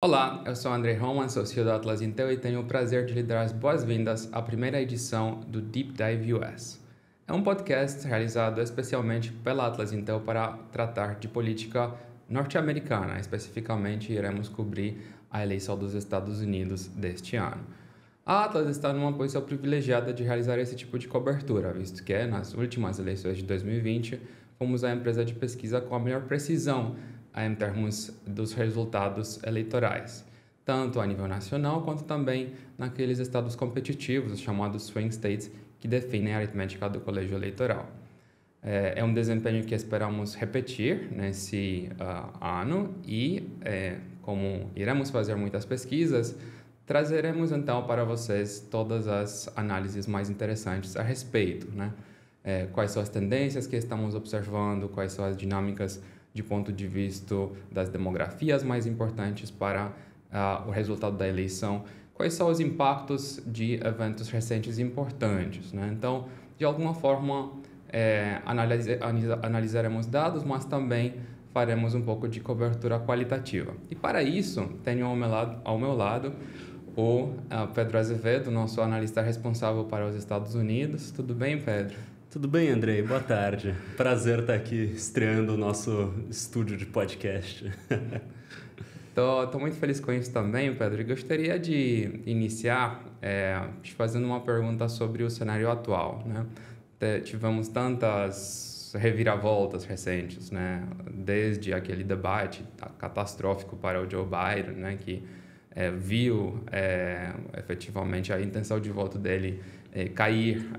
Olá, eu sou André Roman, sou CEO da Atlas Intel e tenho o prazer de lhe dar as boas-vindas à primeira edição do Deep Dive US. É um podcast realizado especialmente pela Atlas Intel para tratar de política norte-americana. Especificamente, iremos cobrir a eleição dos Estados Unidos deste ano. A Atlas está numa posição privilegiada de realizar esse tipo de cobertura, visto que, nas últimas eleições de 2020, fomos a empresa de pesquisa com a melhor precisão em termos dos resultados eleitorais, tanto a nível nacional quanto também naqueles estados competitivos, os chamados swing states, que definem a aritmética do colégio eleitoral. É um desempenho que esperamos repetir nesse ano e, como iremos fazer muitas pesquisas, trazeremos então para vocês todas as análises mais interessantes a respeito, né? Quais são as tendências que estamos observando, quais são as dinâmicas de ponto de vista das demografias mais importantes para o resultado da eleição, quais são os impactos de eventos recentes importantes, né? Então, de alguma forma, analisaremos dados, mas também faremos um pouco de cobertura qualitativa. E para isso, tenho ao meu lado o Pedro Azevedo, nosso analista responsável para os Estados Unidos. Tudo bem, Pedro? Tudo bem, Andrei? Boa tarde. Prazer estar aqui estreando o nosso estúdio de podcast. Tô muito feliz com isso também, Pedro. E gostaria de iniciar te fazendo uma pergunta sobre o cenário atual, né? Tivemos tantas reviravoltas recentes, né? Desde aquele debate catastrófico para o Joe Biden, né? Que viu efetivamente a intenção de voto dele cair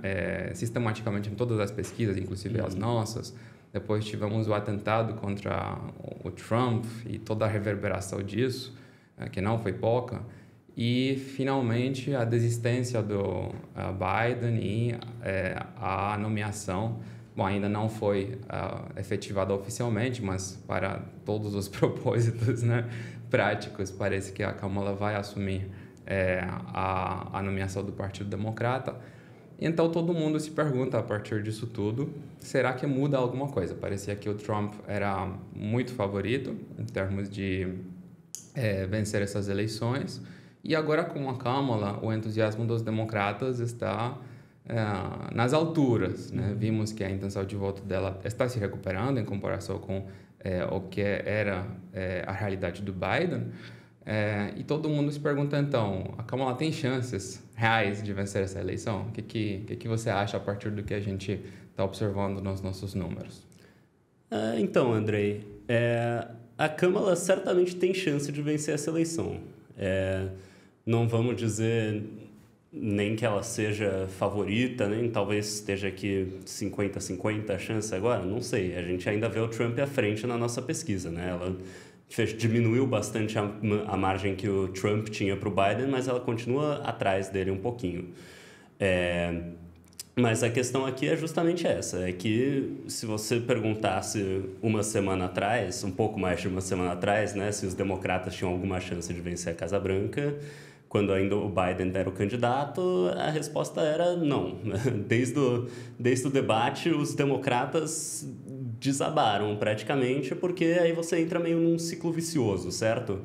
sistematicamente em todas as pesquisas, inclusive as nossas. Depois tivemos o atentado contra o Trump e toda a reverberação disso, que não foi pouca. E, finalmente, a desistência do Biden e a nomeação, bom, ainda não foi efetivada oficialmente, mas para todos os propósitos, né, práticos, parece que a Kamala vai assumir a nomeação do Partido Democrata. Então, todo mundo se pergunta, a partir disso tudo, será que muda alguma coisa? Parecia que o Trump era muito favorito em termos de vencer essas eleições. E agora, com a Kamala, o entusiasmo dos democratas está nas alturas, né? Vimos que a intenção de voto dela está se recuperando em comparação com o que era a realidade do Biden. E todo mundo se pergunta, então, a Kamala tem chances reais de vencer essa eleição? O que você acha a partir do que a gente está observando nos nossos números? Então, Andrei, a Kamala certamente tem chance de vencer essa eleição. Não vamos dizer nem que ela seja favorita, nem talvez esteja aqui 50-50 a chance agora, não sei. A gente ainda vê o Trump à frente na nossa pesquisa, né? Ela diminuiu bastante a margem que o Trump tinha para o Biden, mas ela continua atrás dele um pouquinho. Mas a questão aqui é justamente essa, é que se você perguntasse uma semana atrás, um pouco mais de uma semana atrás, né, se os democratas tinham alguma chance de vencer a Casa Branca, quando ainda o Biden era o candidato, a resposta era não. Desde o debate, os democratas desabaram praticamente, porque aí você entra meio num ciclo vicioso, certo?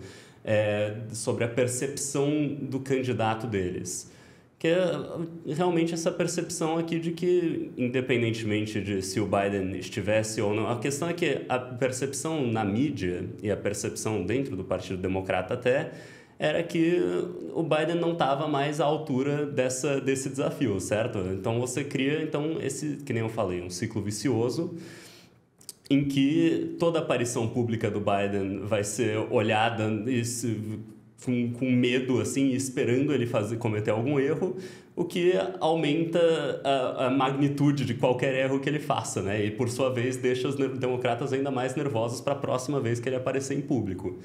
Sobre a percepção do candidato deles. Que é realmente essa percepção aqui de que, independentemente de se o Biden estivesse ou não, a questão é que a percepção na mídia e a percepção dentro do Partido Democrata até era que o Biden não estava mais à altura desse desafio, certo? Então você cria esse, que nem eu falei, um ciclo vicioso em que toda aparição pública do Biden vai ser olhada com medo, assim, esperando ele cometer algum erro, o que aumenta a magnitude de qualquer erro que ele faça, né? E, por sua vez, deixa os democratas ainda mais nervosos para a próxima vez que ele aparecer em público.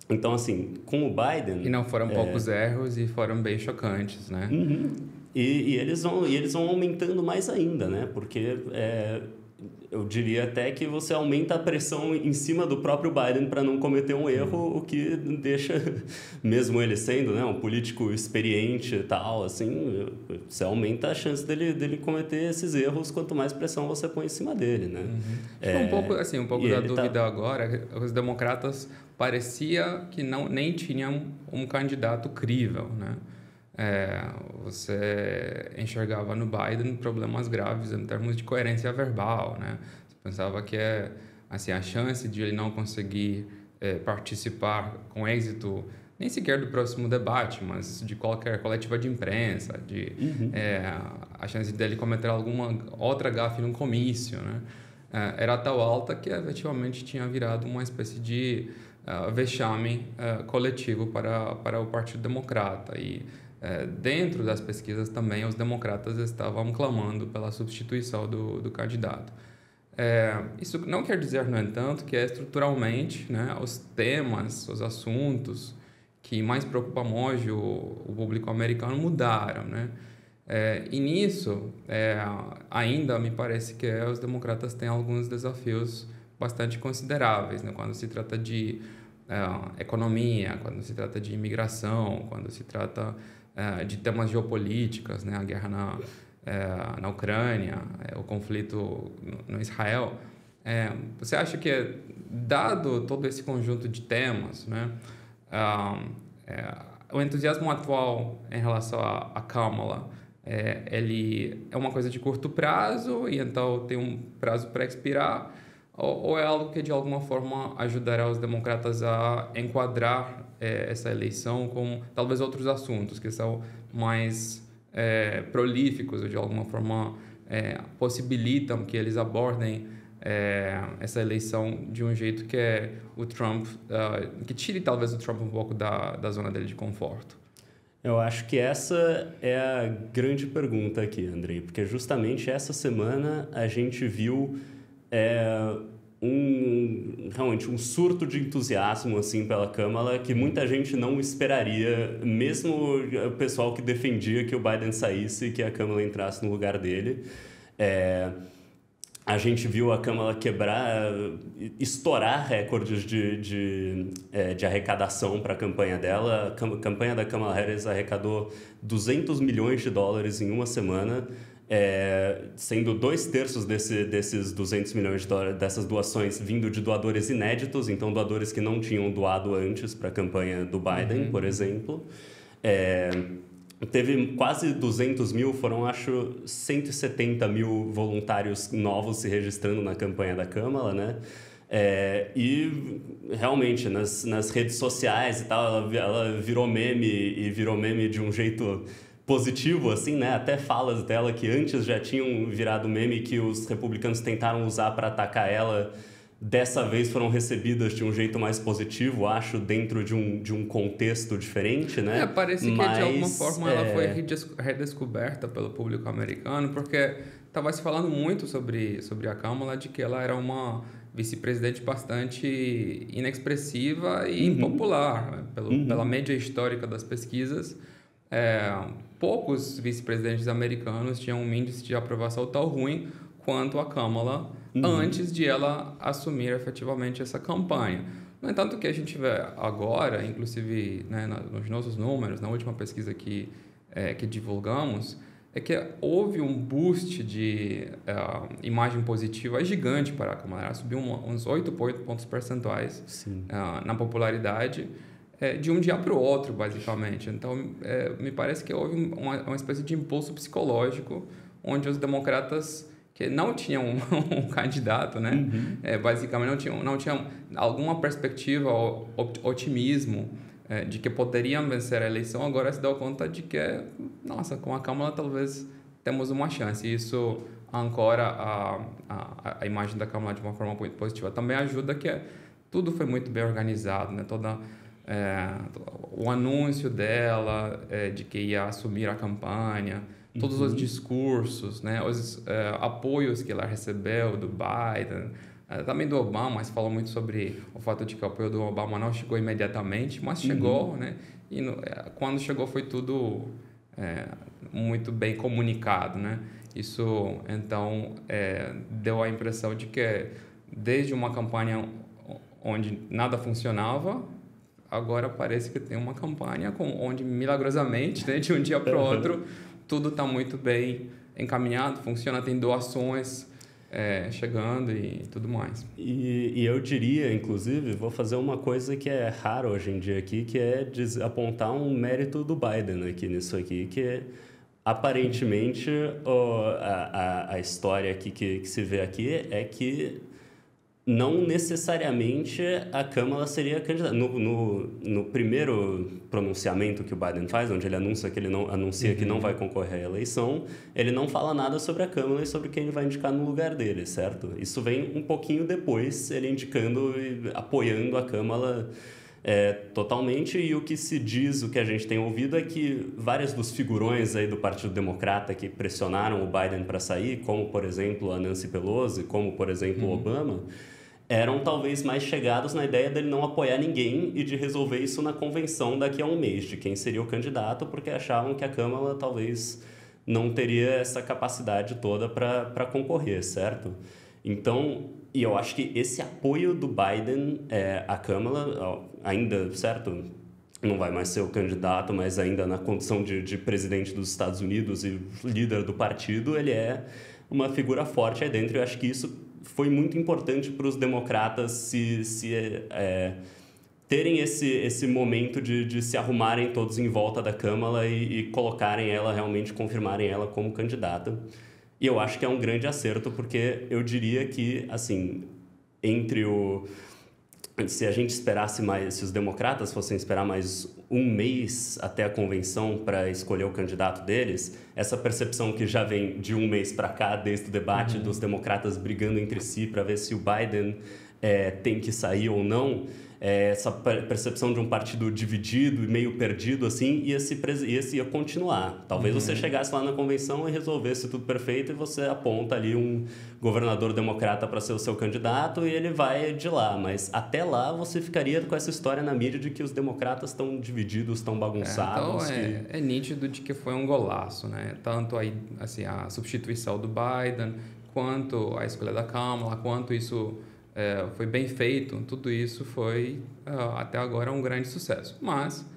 Então, assim, com o Biden... E não foram poucos erros e foram bem chocantes, né? Uhum. E eles vão aumentando mais ainda, né? Porque eu diria até que você aumenta a pressão em cima do próprio Biden para não cometer um erro, o que deixa, mesmo ele sendo, né, um político experiente e tal, assim, você aumenta a chance dele cometer esses erros quanto mais pressão você põe em cima dele, né? Acho que um pouco da dúvida agora, os democratas parecia que nem tinham um candidato crível, né? Você enxergava no Biden problemas graves em termos de coerência verbal, né? Você pensava que assim, a chance de ele não conseguir participar com êxito nem sequer do próximo debate, mas de qualquer coletiva de imprensa, a chance dele cometer alguma outra gafe num comício, né? Era tão alta que efetivamente tinha virado uma espécie de vexame coletivo para o Partido Democrata. E dentro das pesquisas também os democratas estavam clamando pela substituição do candidato. Isso não quer dizer, no entanto, que estruturalmente, né, os temas, os assuntos que mais preocupam hoje o público americano mudaram, né? E nisso, ainda me parece que os democratas têm alguns desafios bastante consideráveis, né? Quando se trata de economia, quando se trata de imigração, quando se trata de temas geopolíticos, né? A guerra na Ucrânia, o conflito no Israel. Você acha que, dado todo esse conjunto de temas, né? O entusiasmo atual em relação a Kamala, ele é uma coisa de curto prazo e então tem um prazo para expirar, ou é algo que de alguma forma ajudará os democratas a enquadrar essa eleição com talvez outros assuntos que são mais prolíficos ou de alguma forma possibilitam que eles abordem essa eleição de um jeito que o Trump, que tire talvez o Trump um pouco da zona dele de conforto? Eu acho que essa é a grande pergunta aqui, Andrei, porque justamente essa semana a gente viu realmente um surto de entusiasmo assim pela Kamala que muita gente não esperaria, mesmo o pessoal que defendia que o Biden saísse e que a Kamala entrasse no lugar dele. A gente viu a Kamala estourar recordes de arrecadação para a campanha dela. A campanha da Kamala Harris arrecadou $200 milhões em uma semana, sendo 2/3 desses $200 milhões dessas doações vindo de doadores inéditos, então doadores que não tinham doado antes para a campanha do Biden, por exemplo. Teve quase 200 mil, foram acho 170 mil voluntários novos se registrando na campanha da Kamala, né? E realmente nas redes sociais e tal, ela virou meme e virou meme de um jeito positivo, assim, né? Até falas dela que antes já tinham virado meme que os republicanos tentaram usar para atacar ela, dessa vez foram recebidas de um jeito mais positivo, acho, dentro de um contexto diferente, né? Parece que de alguma forma ela foi redescoberta pelo público americano, porque estava se falando muito sobre a Kamala, de que ela era uma vice-presidente bastante inexpressiva e impopular, né? Pela média histórica das pesquisas. Poucos vice-presidentes americanos tinham um índice de aprovação tão ruim quanto a Kamala antes de ela assumir efetivamente essa campanha. No entanto, o que a gente vê agora, inclusive, né, nos nossos números, na última pesquisa que divulgamos, é que houve um boost de imagem positiva gigante para a Kamala. Ela subiu uns 8 pontos percentuais na popularidade de um dia para o outro, basicamente. Então, me parece que houve uma espécie de impulso psicológico onde os democratas que não tinham um candidato, né? Basicamente não tinham alguma perspectiva ou otimismo de que poderiam vencer a eleição, agora se dão conta de que, nossa, com a Kamala talvez temos uma chance. E isso ancora a imagem da Kamala de uma forma muito positiva. Também ajuda que tudo foi muito bem organizado, né? O anúncio dela de que ia assumir a campanha, todos os discursos, né? Os apoios que ela recebeu do Biden, também do Obama, mas falou muito sobre o fato de que o apoio do Obama não chegou imediatamente, mas chegou, né? E quando chegou foi tudo muito bem comunicado, né? Isso, então, deu a impressão de que desde uma campanha onde nada funcionava, agora parece que tem uma campanha onde, milagrosamente, né, de um dia para o outro, tudo está muito bem encaminhado, funciona, tem doações chegando e tudo mais. E eu diria, inclusive, vou fazer uma coisa que é rara hoje em dia aqui, que é apontar um mérito do Biden aqui nisso aqui, que aparentemente a história aqui que se vê aqui é que não necessariamente a Kamala seria candidata. No primeiro pronunciamento que o Biden faz, onde ele anuncia que não vai concorrer à eleição, ele não fala nada sobre a Kamala e sobre quem ele vai indicar no lugar dele, certo? Isso vem um pouquinho depois, ele indicando e apoiando a Kamala totalmente, e o que se diz, o que a gente tem ouvido é que vários dos figurões aí do Partido Democrata que pressionaram o Biden para sair, como, por exemplo, a Nancy Pelosi, como, por exemplo, o Obama, eram talvez mais chegados na ideia dele não apoiar ninguém e de resolver isso na convenção daqui a um mês, de quem seria o candidato, porque achavam que a Câmara talvez não teria essa capacidade toda para concorrer, certo? Então, e eu acho que esse apoio do Biden à Câmara, ainda, certo? Não vai mais ser o candidato, mas ainda na condição de presidente dos Estados Unidos e líder do partido, ele é uma figura forte aí dentro. Eu acho que isso foi muito importante para os democratas terem esse momento de se arrumarem todos em volta da Câmara e colocarem ela, realmente confirmarem ela como candidata. E eu acho que é um grande acerto, porque eu diria que, assim, se a gente esperasse mais, se os democratas fossem esperar mais um mês até a convenção para escolher o candidato deles, essa percepção que já vem de um mês para cá, desde o debate dos democratas brigando entre si para ver se o Biden tem que sair ou não, essa percepção de um partido dividido e meio perdido, assim, ia continuar. Talvez você chegasse lá na convenção e resolvesse tudo perfeito e você aponta ali um governador democrata para ser o seu candidato e ele vai de lá. Mas até lá você ficaria com essa história na mídia de que os democratas estão divididos, estão bagunçados. Então é nítido de que foi um golaço, né? Tanto aí, assim, a substituição do Biden, quanto a escolha da Kamala, quanto isso foi bem feito, tudo isso foi até agora um grande sucesso. Mas,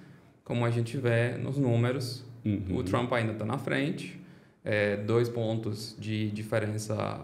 como a gente vê nos números, o Trump ainda está na frente, 2 pontos de diferença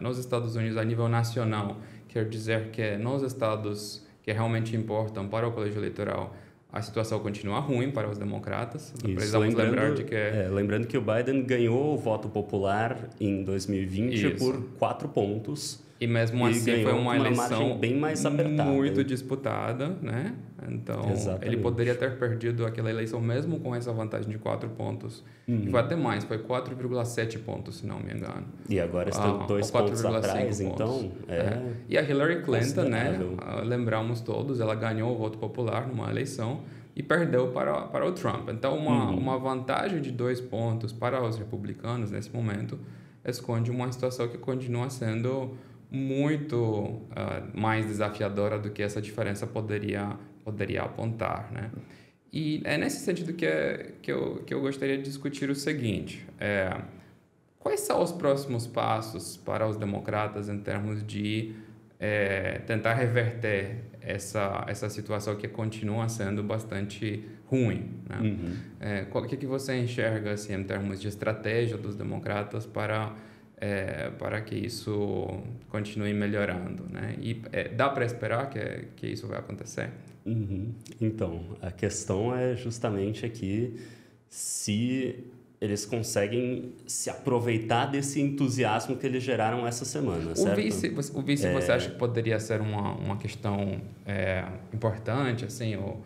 nos Estados Unidos a nível nacional, quer dizer que nos estados que realmente importam para o colégio eleitoral, a situação continua ruim para os democratas. Precisamos lembrar de que... lembrando que o Biden ganhou o voto popular em 2020 por 4 pontos. E mesmo assim foi uma eleição bem mais apertada, muito disputada, né? Então, ele poderia ter perdido aquela eleição mesmo com essa vantagem de 4 pontos. E foi até mais, foi 4,7 pontos, se não me engano. E agora estão 2 pontos atrás, então... E a Hillary Clinton, né? Lembramos todos, ela ganhou o voto popular numa eleição e perdeu para o Trump. Então, uma vantagem de 2 pontos para os republicanos, nesse momento, esconde uma situação que continua sendo muito mais desafiadora do que essa diferença poderia apontar, né? E é nesse sentido que eu gostaria de discutir o seguinte: quais são os próximos passos para os democratas em termos de tentar reverter essa situação que continua sendo bastante ruim, né? O que você enxerga assim, em termos de estratégia dos democratas para que isso continue melhorando, né? E dá para esperar que isso vai acontecer? Então, a questão é justamente aqui se eles conseguem se aproveitar desse entusiasmo que eles geraram essa semana, certo? O vice você acha que poderia ser uma questão importante, assim, ou,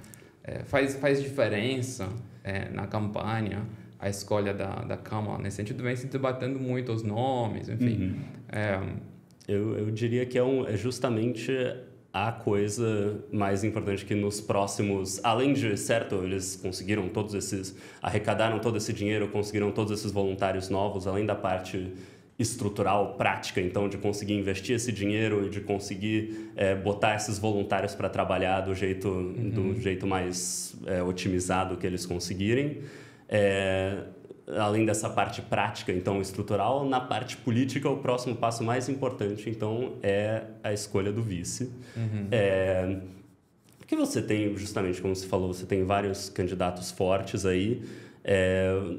faz diferença na campanha a escolha da Kamala, nesse sentido, vem se debatendo muito os nomes, enfim. Eu diria que é justamente a coisa mais importante que nos próximos... Além de, certo, eles conseguiram arrecadaram todo esse dinheiro, conseguiram todos esses voluntários novos, além da parte estrutural, prática, então, de conseguir investir esse dinheiro e de conseguir botar esses voluntários para trabalhar do jeito mais otimizado que eles conseguirem. além dessa parte prática, então, estrutural, na parte política, o próximo passo mais importante, então, é a escolha do vice. Porque você tem, justamente como você falou, você tem vários candidatos fortes aí.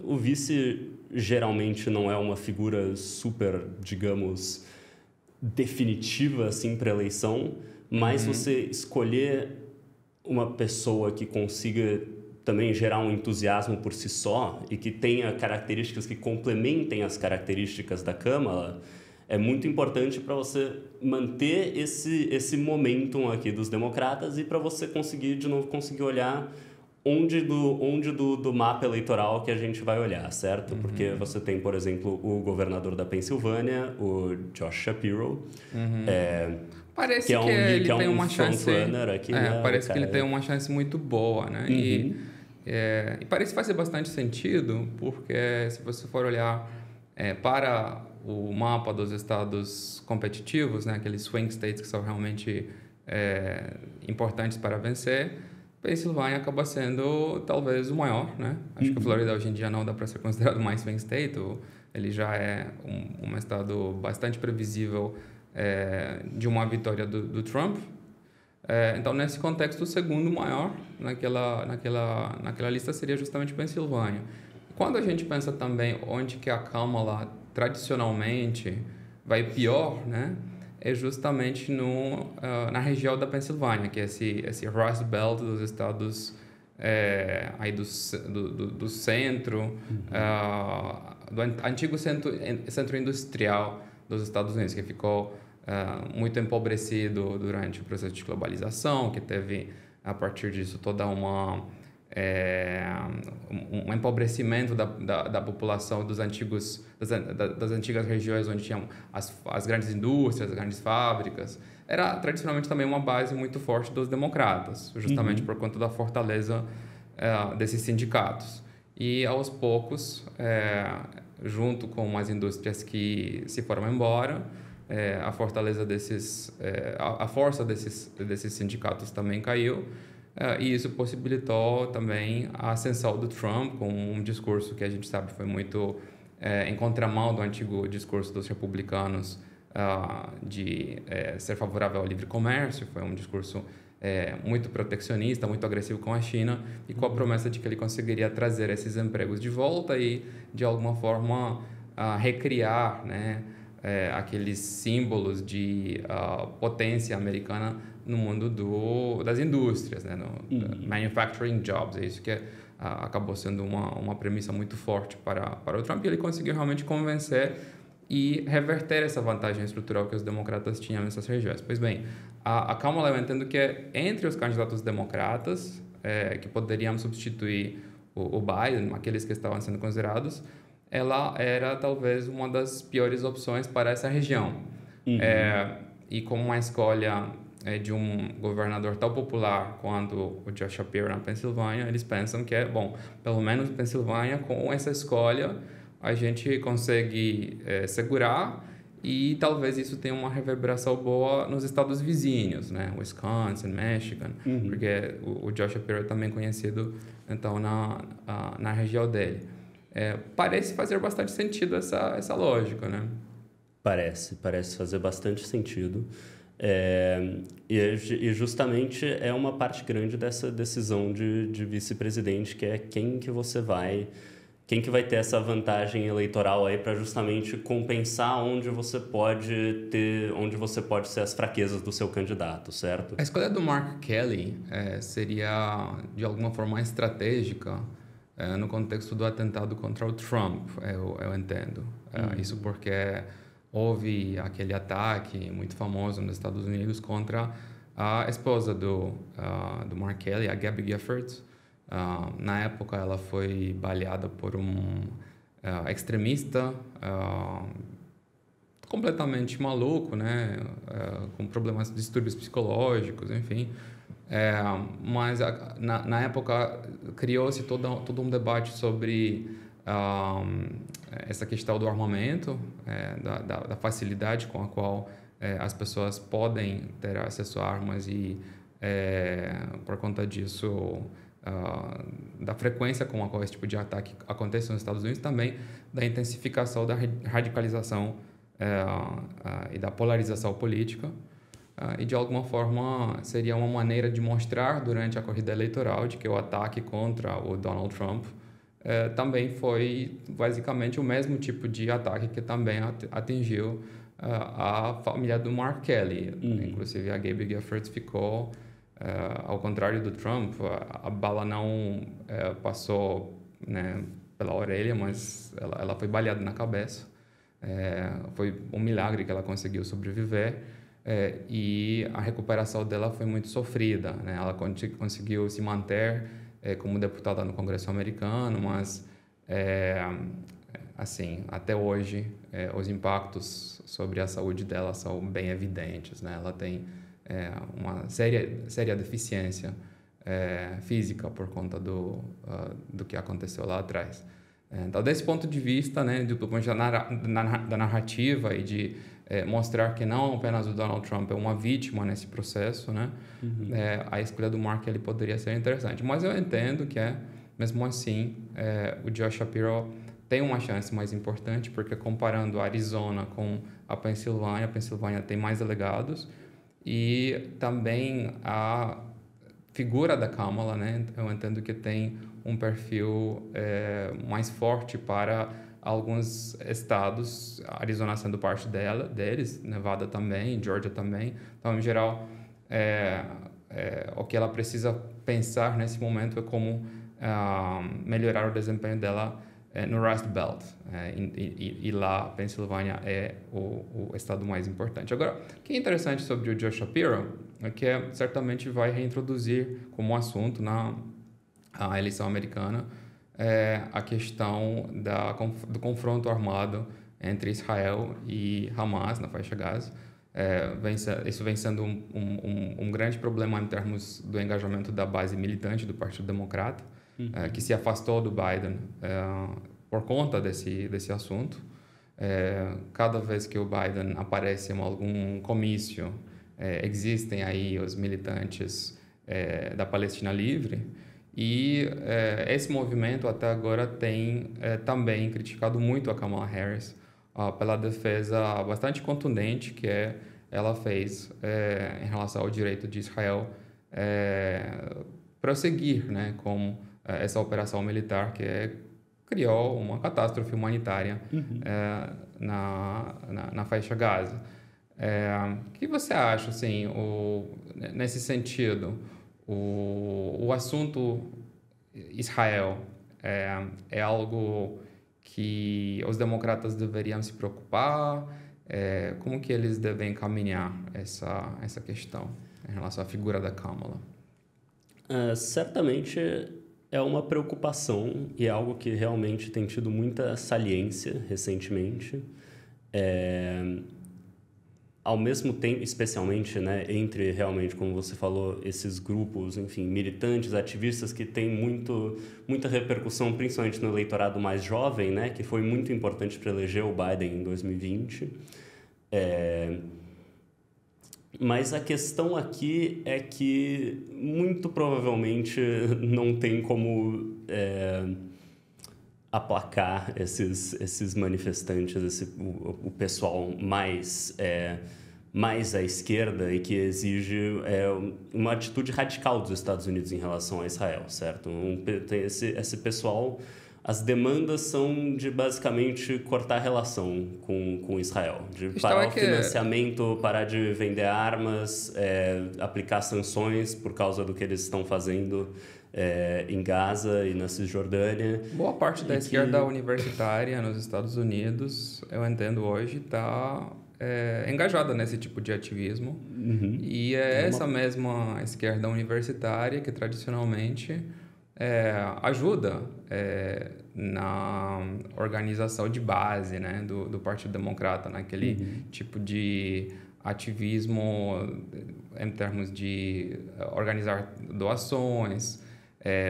O vice geralmente não é uma figura super, digamos, definitiva assim para eleição, mas você escolher uma pessoa que consiga também gerar um entusiasmo por si só e que tenha características que complementem as características da Câmara é muito importante para você manter esse momentum aqui dos democratas e para você conseguir, de novo, conseguir olhar onde do mapa eleitoral que a gente vai olhar, certo? Porque você tem, por exemplo, o governador da Pensilvânia, o Josh Shapiro, Parece que ele é tem um uma chance. frontrunner aqui, né? Parece que ele tem uma chance muito boa, né? E parece fazer bastante sentido, porque se você for olhar para o mapa dos estados competitivos, né? Aqueles swing states que são realmente importantes para vencer, Pensilvânia acaba sendo talvez o maior, né? Acho que a Flórida hoje em dia não dá para ser considerado mais swing state, ele já é um estado bastante previsível de uma vitória do Trump. Então, nesse contexto, o segundo maior naquela lista seria justamente Pensilvânia. Quando a gente pensa também onde que a Kamala tradicionalmente vai pior, né? É justamente na região da Pensilvânia, que é esse Rust Belt dos estados aí do centro, do antigo centro industrial dos Estados Unidos, que ficou muito empobrecido durante o processo de globalização, que teve, a partir disso, toda um empobrecimento da população das antigas regiões onde tinham as grandes indústrias, as grandes fábricas. Era tradicionalmente também uma base muito forte dos democratas, justamente por conta da fortaleza desses sindicatos. E aos poucos, junto com as indústrias que se foram embora, a fortaleza a força desses sindicatos também caiu. E isso possibilitou também a ascensão do Trump com um discurso que a gente sabe foi muito em contramão do antigo discurso dos republicanos de ser favorável ao livre comércio. Foi um discurso muito protecionista, muito agressivo com a China e com a promessa de que ele conseguiria trazer esses empregos de volta e, de alguma forma, recriar, né, aqueles símbolos de potência americana no mundo das indústrias, né? Manufacturing jobs. É isso que acabou sendo uma premissa muito forte para o Trump, e ele conseguiu realmente convencer e reverter essa vantagem estrutural que os democratas tinham nessas regiões. Pois bem, a Kamala, eu entendo que entre os candidatos democratas que poderiam substituir o Biden, aqueles que estavam sendo considerados, ela era talvez uma das piores opções para essa região. E como uma escolha de um governador tão popular quanto o Josh Shapiro na Pensilvânia, eles pensam que bom, pelo menos Pensilvânia, com essa escolha, a gente consegue segurar e talvez isso tenha uma reverberação boa nos estados vizinhos, né? Wisconsin, Michigan, porque o Josh Shapiro é também conhecido, então, na região dele. Parece fazer bastante sentido essa lógica, né? Parece fazer bastante sentido. E justamente é uma parte grande dessa decisão de vice-presidente, que é quem que vai ter essa vantagem eleitoral aí para justamente compensar onde você pode ser as fraquezas do seu candidato, certo? A escolha do Mark Kelly seria, de alguma forma, estratégica no contexto do atentado contra o Trump, eu entendo. Isso porque houve aquele ataque muito famoso nos Estados Unidos contra a esposa do Mark Kelly, a Gabby Giffords. Na época, ela foi baleada por um extremista completamente maluco, né? Com problemas de distúrbios psicológicos, enfim. Mas na época criou-se todo um debate sobre essa questão do armamento, da facilidade com a qual as pessoas podem ter acesso a armas e, por conta disso, da frequência com a qual esse tipo de ataque acontece nos Estados Unidos, também da intensificação da radicalização e da polarização política. E, de alguma forma, seria uma maneira de mostrar durante a corrida eleitoral de que o ataque contra o Donald Trump também foi basicamente o mesmo tipo de ataque que também atingiu a família do Mark Kelly. Inclusive, a Gabby Giffords ficou, ao contrário do Trump, a bala não passou, né, pela orelha, mas ela foi baleada na cabeça. Foi um milagre que ela conseguiu sobreviver. E a recuperação dela foi muito sofrida, né? Ela conseguiu se manter como deputada no Congresso americano, mas assim, até hoje os impactos sobre a saúde dela são bem evidentes, né? Ela tem uma séria deficiência física por conta do que aconteceu lá atrás. Então, desse ponto de vista, né, do ponto de vista da narrativa e de mostrar que não apenas o Donald Trump é uma vítima nesse processo, né, a escolha do Mark ele poderia ser interessante. Mas eu entendo que, mesmo assim, o Josh Shapiro tem uma chance mais importante, porque comparando a Arizona com a Pensilvânia tem mais delegados e também a figura da Kamala, né, eu entendo que tem um perfil mais forte para alguns estados, Arizona sendo parte deles, Nevada também, Georgia também. Então, em geral, o que ela precisa pensar nesse momento é como melhorar o desempenho dela no Rust Belt. E lá, a Pensilvânia é o estado mais importante. Agora, o que é interessante sobre o Josh Shapiro é que certamente vai reintroduzir como assunto na eleição americana a questão do confronto armado entre Israel e Hamas na faixa Gaza. Isso vem sendo um grande problema em termos do engajamento da base militante do Partido Democrata, que se afastou do Biden por conta desse assunto. Cada vez que o Biden aparece em algum comício, existem aí os militantes da Palestina Livre. E esse movimento até agora tem também criticado muito a Kamala Harris pela defesa bastante contundente que ela fez em relação ao direito de Israel prosseguir, né, com essa operação militar que criou uma catástrofe humanitária na faixa Gaza. O que você acha, assim, nesse sentido? O assunto Israel é algo que os democratas deveriam se preocupar? Como que eles devem encaminhar essa questão em relação à figura da Kamala? Certamente é uma preocupação e é algo que realmente tem tido muita saliência recentemente. Ao mesmo tempo, especialmente, né, entre realmente, como você falou, esses grupos, enfim, militantes, ativistas que têm muita repercussão, principalmente no eleitorado mais jovem, né, que foi muito importante para eleger o Biden em 2020. Mas a questão aqui é que, muito provavelmente, não tem como aplacar esses manifestantes, o pessoal mais à esquerda e que exige uma atitude radical dos Estados Unidos em relação a Israel, certo? Tem esse pessoal, as demandas são de basicamente cortar a relação com Israel, de parar o financiamento, parar de vender armas, aplicar sanções por causa do que eles estão fazendo em Gaza e na Cisjordânia. Boa parte da esquerda universitária nos Estados Unidos, eu entendo hoje, está engajada nesse tipo de ativismo. E essa mesma esquerda universitária que tradicionalmente ajuda na organização de base, né, do Partido Democrata, naquele tipo de ativismo em termos de organizar doações,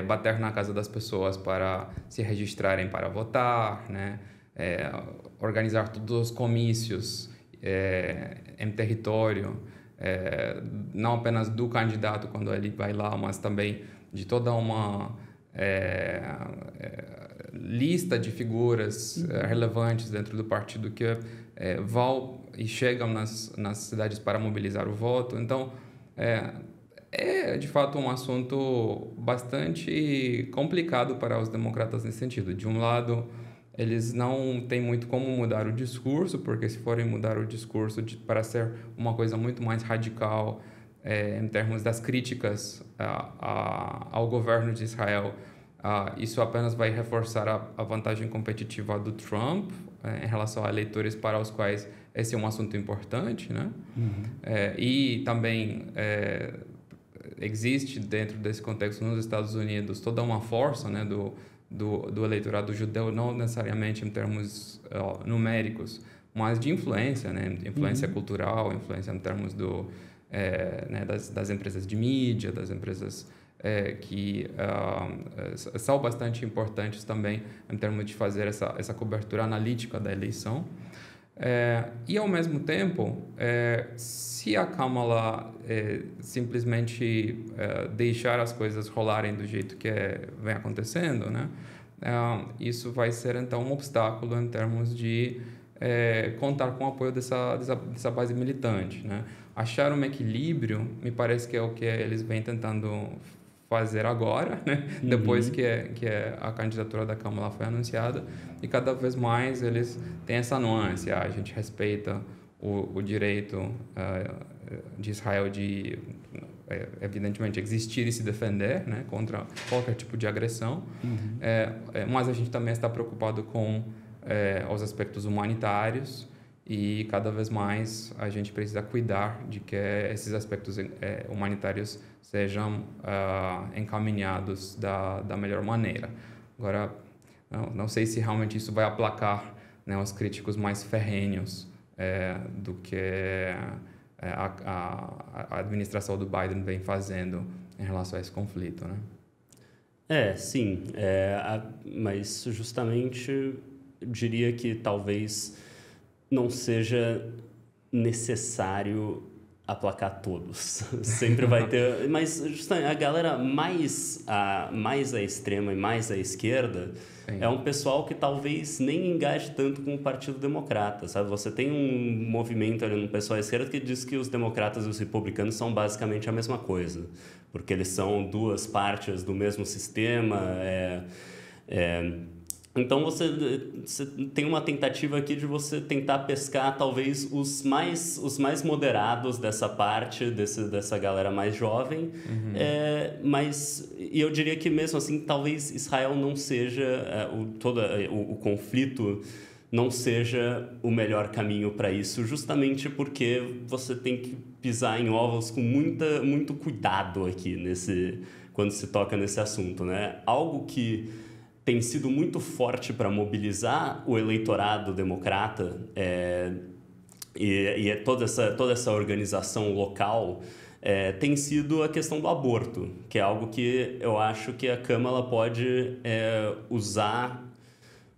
bater na casa das pessoas para se registrarem para votar, né? Organizar todos os comícios em território, não apenas do candidato quando ele vai lá, mas também de toda uma lista de figuras relevantes dentro do partido que vão e chegam nas cidades para mobilizar o voto. Então, é de fato um assunto bastante complicado para os democratas nesse sentido. De um lado, eles não têm muito como mudar o discurso, porque se forem mudar o discurso para ser uma coisa muito mais radical em termos das críticas ao governo de Israel, isso apenas vai reforçar a vantagem competitiva do Trump em relação a eleitores para os quais esse é um assunto importante, né? E também existe dentro desse contexto nos Estados Unidos toda uma força, né, do eleitorado judeu, não necessariamente em termos numéricos, mas de influência, né? Influência cultural, influência em termos né, das empresas de mídia, das empresas que são bastante importantes também em termos de fazer essa cobertura analítica da eleição. E, ao mesmo tempo, se a Kamala simplesmente deixar as coisas rolarem do jeito que vem acontecendo, né, isso vai ser, então, um obstáculo em termos de contar com o apoio dessa base militante, né? Achar um equilíbrio, me parece que é o que eles vêm tentando fazer agora, né? Depois que a candidatura da Kamala foi anunciada, e cada vez mais eles têm essa nuance. A gente respeita o direito de Israel de, evidentemente, existir e se defender, né, contra qualquer tipo de agressão, mas a gente também está preocupado com os aspectos humanitários, e cada vez mais a gente precisa cuidar de que esses aspectos humanitários sejam encaminhados da melhor maneira. Agora, não sei se realmente isso vai aplacar, né, os críticos mais ferrenhos do que a administração do Biden vem fazendo em relação a esse conflito, né? Sim. Mas justamente eu diria que talvez não seja necessário aplacar todos. Sempre vai ter... Mas justamente a galera mais à extrema e mais à esquerda é um pessoal que talvez nem engaje tanto com o Partido Democrata, sabe? Você tem um movimento ali no pessoal à esquerda que diz que os democratas e os republicanos são basicamente a mesma coisa, porque eles são duas partes do mesmo sistema. Então, você tem uma tentativa aqui de você tentar pescar, talvez, os mais moderados dessa parte, dessa galera mais jovem. E eu diria que, mesmo assim, talvez Israel não seja, o conflito não seja o melhor caminho para isso, justamente porque você tem que pisar em ovos com muito cuidado aqui, quando se toca nesse assunto, né? Algo que tem sido muito forte para mobilizar o eleitorado democrata e toda essa organização local tem sido a questão do aborto, que é algo que eu acho que a Kamala pode usar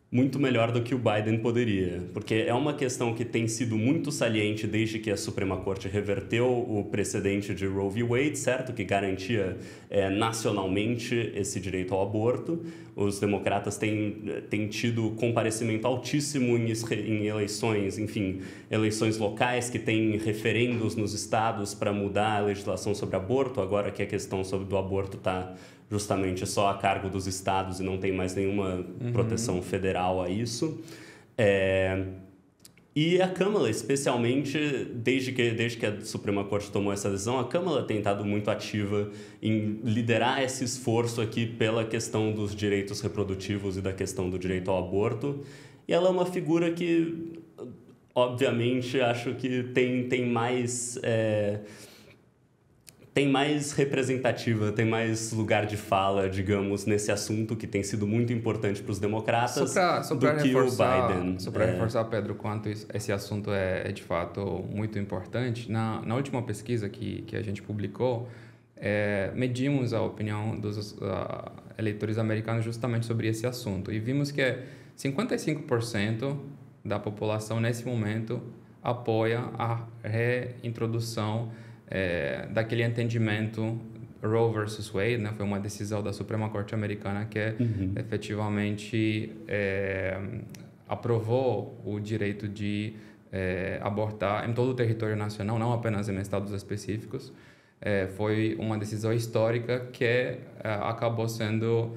muito melhor do que o Biden poderia, porque é uma questão que tem sido muito saliente desde que a Suprema Corte reverteu o precedente de Roe v. Wade, certo? Que garantia nacionalmente esse direito ao aborto. Os democratas têm tido comparecimento altíssimo em eleições, enfim, eleições locais que têm referendos nos estados para mudar a legislação sobre aborto, agora que a questão do aborto está justamente só a cargo dos estados e não tem mais nenhuma proteção federal a isso. E a Kamala, especialmente, desde que a Suprema Corte tomou essa decisão, a Kamala tem estado muito ativa em liderar esse esforço aqui pela questão dos direitos reprodutivos e da questão do direito ao aborto. E ela é uma figura que, obviamente, acho que tem mais representativa, tem mais lugar de fala, digamos, nesse assunto que tem sido muito importante para os democratas do que o Biden. Só para reforçar, Pedro, quanto esse assunto é de fato muito importante, na última pesquisa que a gente publicou, medimos a opinião dos eleitores americanos justamente sobre esse assunto e vimos que 55% da população nesse momento apoia a reintrodução daquele entendimento Roe versus Wade, né? Foi uma decisão da Suprema Corte Americana que efetivamente aprovou o direito de abortar em todo o território nacional, não apenas em estados específicos. Foi uma decisão histórica que acabou sendo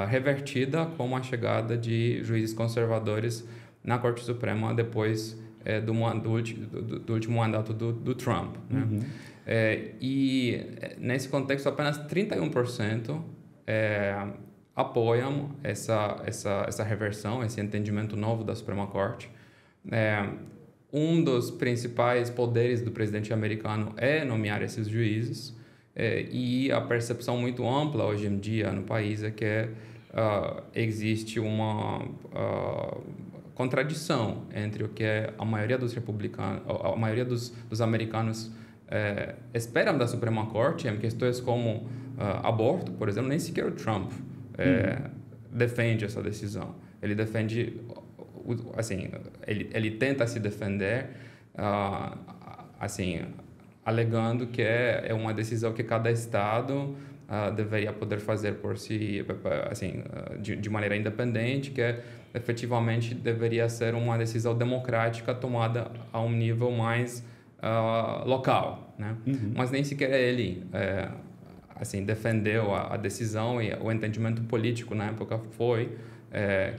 revertida com a chegada de juízes conservadores na Corte Suprema depois do último mandato do Trump, né? E nesse contexto apenas 31% apoiam essa reversão, esse entendimento novo da Suprema Corte. Um dos principais poderes do presidente americano é nomear esses juízes, e a percepção muito ampla hoje em dia no país é que existe uma contradição entre o que a maioria dos republicanos, a maioria dos americanos esperam da Suprema Corte em questões como aborto, por exemplo. Nem sequer o Trump defende essa decisão. Ele defende, assim, ele tenta se defender, assim, alegando que é uma decisão que cada estado deveria poder fazer por si, assim, de maneira independente, que efetivamente deveria ser uma decisão democrática tomada a um nível mais local, né? Mas nem sequer ele assim, defendeu a decisão, e o entendimento político na época foi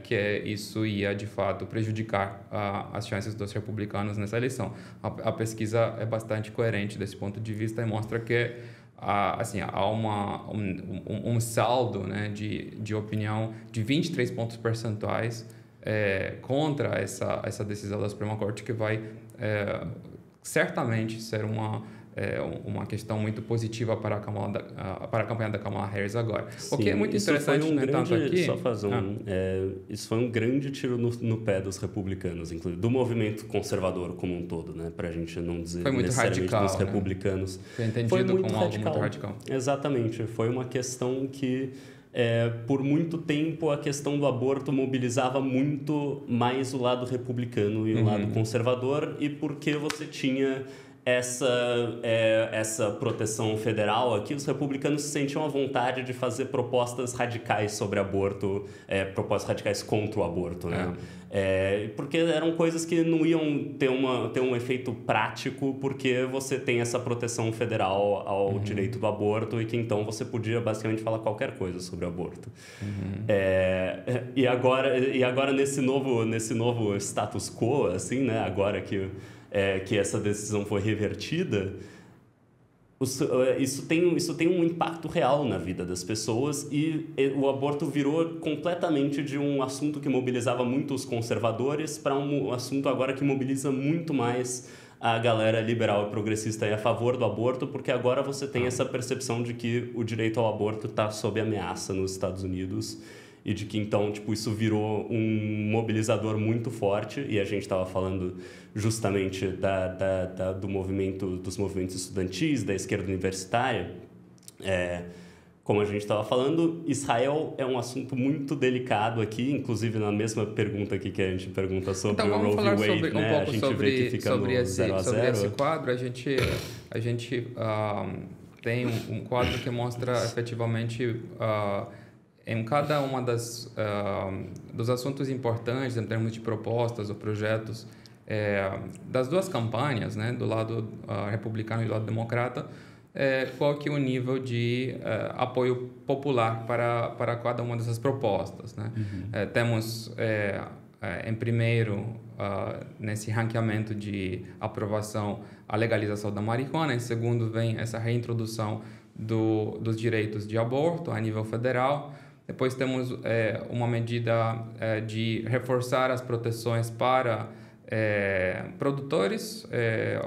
que isso ia, de fato, prejudicar as chances dos republicanos nessa eleição. A pesquisa é bastante coerente desse ponto de vista e mostra que assim, há um saldo, né, de opinião de 23 pontos percentuais contra essa decisão da Suprema Corte, que vai certamente ser uma questão muito positiva para a campanha da Kamala Harris agora. Sim, o que é muito interessante, no entanto, aqui... Só fazer isso foi um grande tiro no pé dos republicanos, inclusive, do movimento conservador como um todo, né? Para a gente não dizer foi muito necessariamente radical, dos republicanos. Né? Foi entendido como algo muito radical. Exatamente. Foi uma questão que... por muito tempo, a questão do aborto mobilizava muito mais o lado republicano e o lado conservador, e porque você tinha essa proteção federal aqui, os republicanos se sentiam à vontade de fazer propostas radicais sobre aborto, propostas radicais contra o aborto, né? Porque eram coisas que não iam ter um efeito prático, porque você tem essa proteção federal ao direito do aborto, e que então você podia basicamente falar qualquer coisa sobre o aborto. E agora nesse novo status quo, assim, né? Agora que essa decisão foi revertida, isso tem um impacto real na vida das pessoas, e o aborto virou completamente de um assunto que mobilizava muito os conservadores para um assunto agora que mobiliza muito mais a galera liberal e progressista a favor do aborto, porque agora você tem essa percepção de que o direito ao aborto está sob ameaça nos Estados Unidos, e de que então isso virou um mobilizador muito forte. E a gente estava falando justamente dos movimentos estudantis, da esquerda universitária. Como a gente estava falando, Israel é um assunto muito delicado aqui, inclusive na mesma pergunta aqui que a gente pergunta sobre o Roe v. Wade, né? A gente vê que fica no 0 a 0. Sobre esse quadro, a gente tem um quadro que mostra efetivamente em cada uma dos assuntos importantes em termos de propostas ou projetos das duas campanhas, né, do lado republicano e do lado democrata, qual que é o nível de apoio popular para cada uma dessas propostas, né? Temos em primeiro, nesse ranqueamento de aprovação, a legalização da marihuana. Em segundo vem essa reintrodução dos direitos de aborto a nível federal. Depois temos uma medida de reforçar as proteções para produtores,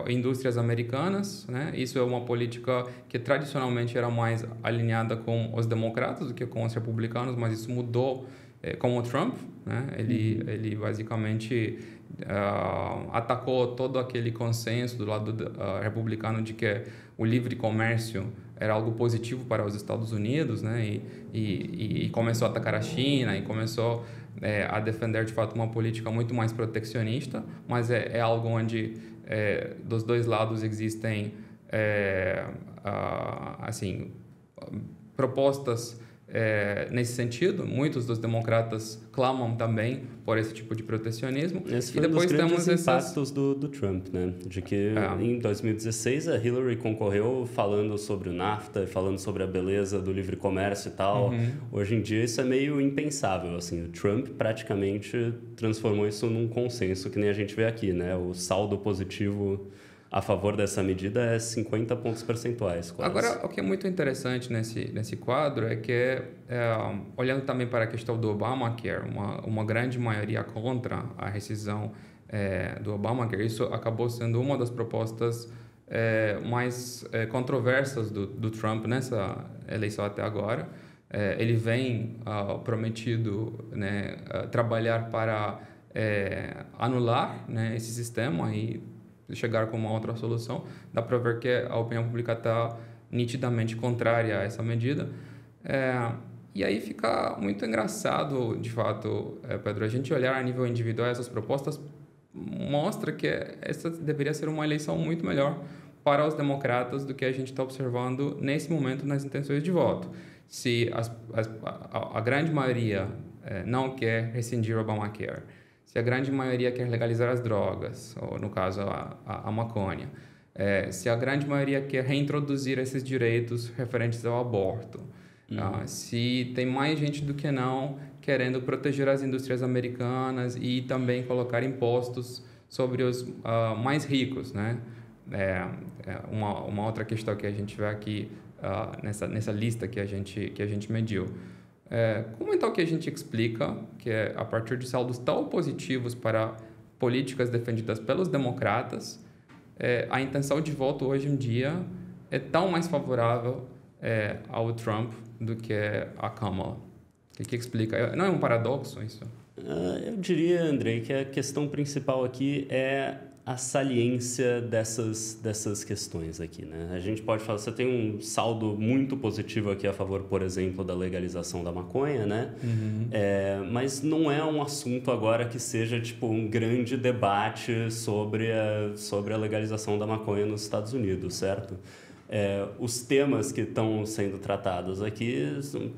indústrias americanas, né? Isso é uma política que tradicionalmente era mais alinhada com os democratas do que com os republicanos, mas isso mudou com o Trump, né? Ele basicamente atacou todo aquele consenso do lado republicano de que o livre comércio era algo positivo para os Estados Unidos, né? E começou a atacar a China e começou a defender, de fato, uma política muito mais proteccionista, mas é algo onde dos dois lados existem assim, propostas nesse sentido. Muitos dos democratas clamam também por esse tipo de protecionismo. Esse foi um dos grandes impactos do Trump, né? De que em 2016 a Hillary concorreu falando sobre o NAFTA, falando sobre a beleza do livre comércio e tal. Hoje em dia isso é meio impensável, assim. O Trump praticamente transformou isso num consenso, que nem a gente vê aqui, né? O saldo positivo a favor dessa medida é 50 pontos percentuais, quase. Agora, o que é muito interessante nesse quadro é que, olhando também para a questão do Obamacare, uma grande maioria contra a rescisão do Obamacare, isso acabou sendo uma das propostas mais controversas do Trump nessa eleição até agora. Ele vem prometido, né, trabalhar para anular, né, esse sistema e chegar com uma outra solução. Dá para ver que a opinião pública está nitidamente contrária a essa medida. E aí fica muito engraçado, de fato, Pedro, a gente olhar a nível individual essas propostas mostra que essa deveria ser uma eleição muito melhor para os democratas do que a gente está observando nesse momento nas intenções de voto. Se a grande maioria não quer rescindir o Obamacare, se a grande maioria quer legalizar as drogas, ou no caso a maconha, se a grande maioria quer reintroduzir esses direitos referentes ao aborto, se tem mais gente do que não querendo proteger as indústrias americanas e também colocar impostos sobre os mais ricos, né? Uma outra questão que a gente vê aqui nessa lista que a gente mediu. Como então que a gente explica que a partir de saldos tão positivos para políticas defendidas pelos democratas, a intenção de voto hoje em dia é tão mais favorável ao Trump do que a Kamala? O que explica? Não é um paradoxo isso? Eu diria, Andrei, que a questão principal aqui é a saliência dessas questões aqui, né? A gente pode falar, você tem um saldo muito positivo aqui a favor, por exemplo, da legalização da maconha, né? Mas não é um assunto agora que seja tipo um grande debate sobre a legalização da maconha nos Estados Unidos, certo? Os temas que estão sendo tratados aqui,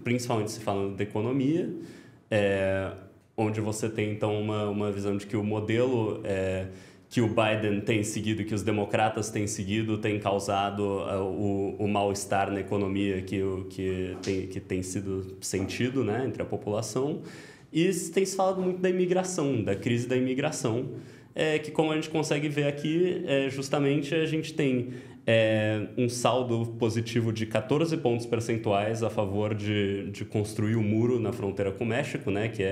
principalmente se falando da economia, onde você tem então uma visão de que o modelo que o Biden tem seguido, que os democratas têm seguido, tem causado o mal-estar na economia que tem sido sentido, né, entre a população. E tem se falado muito da imigração, da crise da imigração, que como a gente consegue ver aqui, justamente a gente tem um saldo positivo de 14 pontos percentuais a favor de construir o muro na fronteira com o México, né, que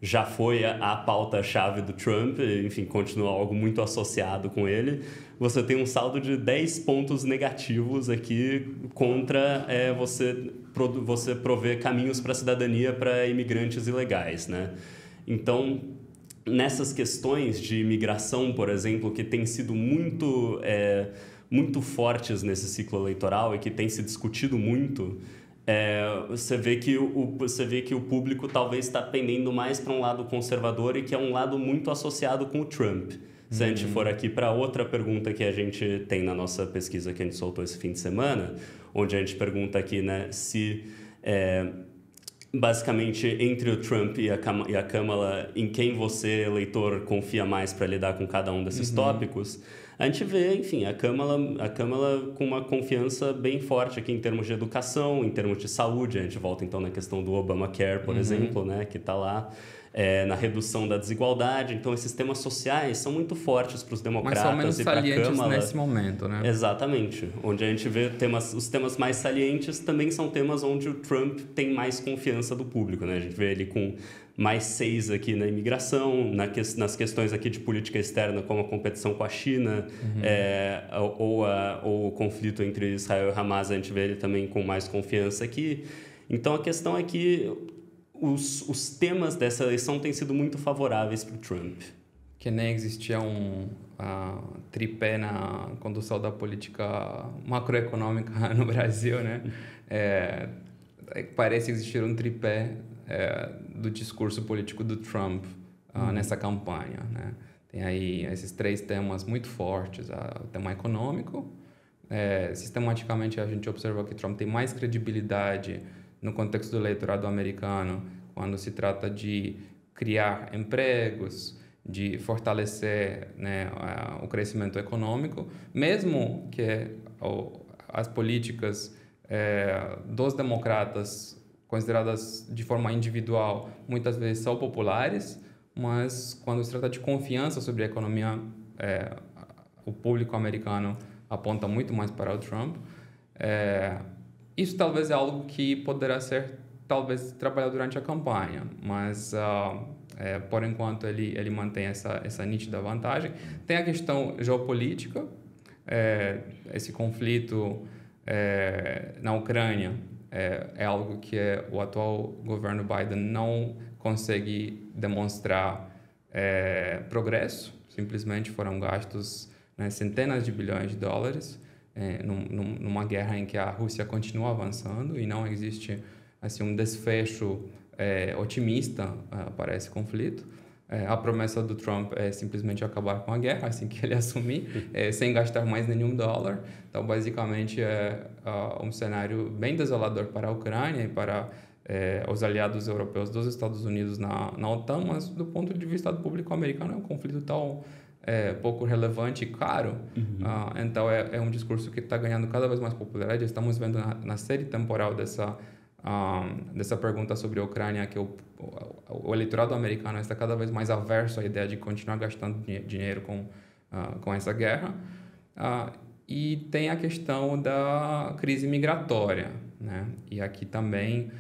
já foi a pauta-chave do Trump, enfim, continua algo muito associado com ele. Você tem um saldo de 10 pontos negativos aqui contra você prover caminhos para a cidadania para imigrantes ilegais, né? Então, nessas questões de imigração, por exemplo, que têm sido muito fortes nesse ciclo eleitoral e que tem se discutido muito, você vê que o público talvez está pendendo mais para um lado conservador e que é um lado muito associado com o Trump. Se a gente for aqui para outra pergunta que a gente tem na nossa pesquisa que a gente soltou esse fim de semana, onde a gente pergunta aqui, né, se basicamente entre o Trump e a Kamala, em quem você, eleitor, confia mais para lidar com cada um desses tópicos, a gente vê, enfim, a Kamala com uma confiança bem forte aqui em termos de educação, em termos de saúde. A gente volta então na questão do Obamacare, por exemplo, né, que está lá, na redução da desigualdade. Então, esses temas sociais são muito fortes para os democratas. Mas são menos e para a salientes Kamala nesse momento, né? Exatamente. Onde a gente vê os temas mais salientes também são temas onde o Trump tem mais confiança do público, né? A gente vê ele com mais 6 aqui na imigração, nas questões aqui de política externa, como a competição com a China, ou o conflito entre Israel e Hamas, a gente vê ele também com mais confiança aqui. Então, a questão é que os temas dessa eleição têm sido muito favoráveis para o Trump. Que nem existia um tripé na condução da política macroeconômica no Brasil, né? Parece existir um tripé do discurso político do Trump nessa campanha, né? Tem aí esses 3 temas muito fortes: o tema econômico, sistematicamente a gente observa que Trump tem mais credibilidade no contexto do eleitorado americano quando se trata de criar empregos, de fortalecer, né, o crescimento econômico, mesmo que as políticas dos democratas, consideradas de forma individual, muitas vezes são populares, mas quando se trata de confiança sobre a economia, o público americano aponta muito mais para o Trump. Isso talvez é algo que poderá ser talvez trabalhado durante a campanha, mas por enquanto ele mantém essa nítida vantagem. Tem a questão geopolítica, esse conflito na Ucrânia é algo que o atual governo Biden não consegue demonstrar progresso. Simplesmente foram gastos, né, centenas de bilhões de dólares numa guerra em que a Rússia continua avançando e não existe assim um desfecho otimista para esse conflito. A promessa do Trump é simplesmente acabar com a guerra assim que ele assumir, sem gastar mais nenhum dólar. Então, basicamente, é um cenário bem desolador para a Ucrânia e para os aliados europeus dos Estados Unidos na OTAN, mas do ponto de vista do público americano é um conflito tão pouco relevante e caro. Então, é um discurso que está ganhando cada vez mais popularidade. Estamos vendo na série temporal dessa pergunta sobre a Ucrânia que o eleitorado americano está cada vez mais averso à ideia de continuar gastando dinheiro com essa guerra. E tem a questão da crise migratória, né? E aqui também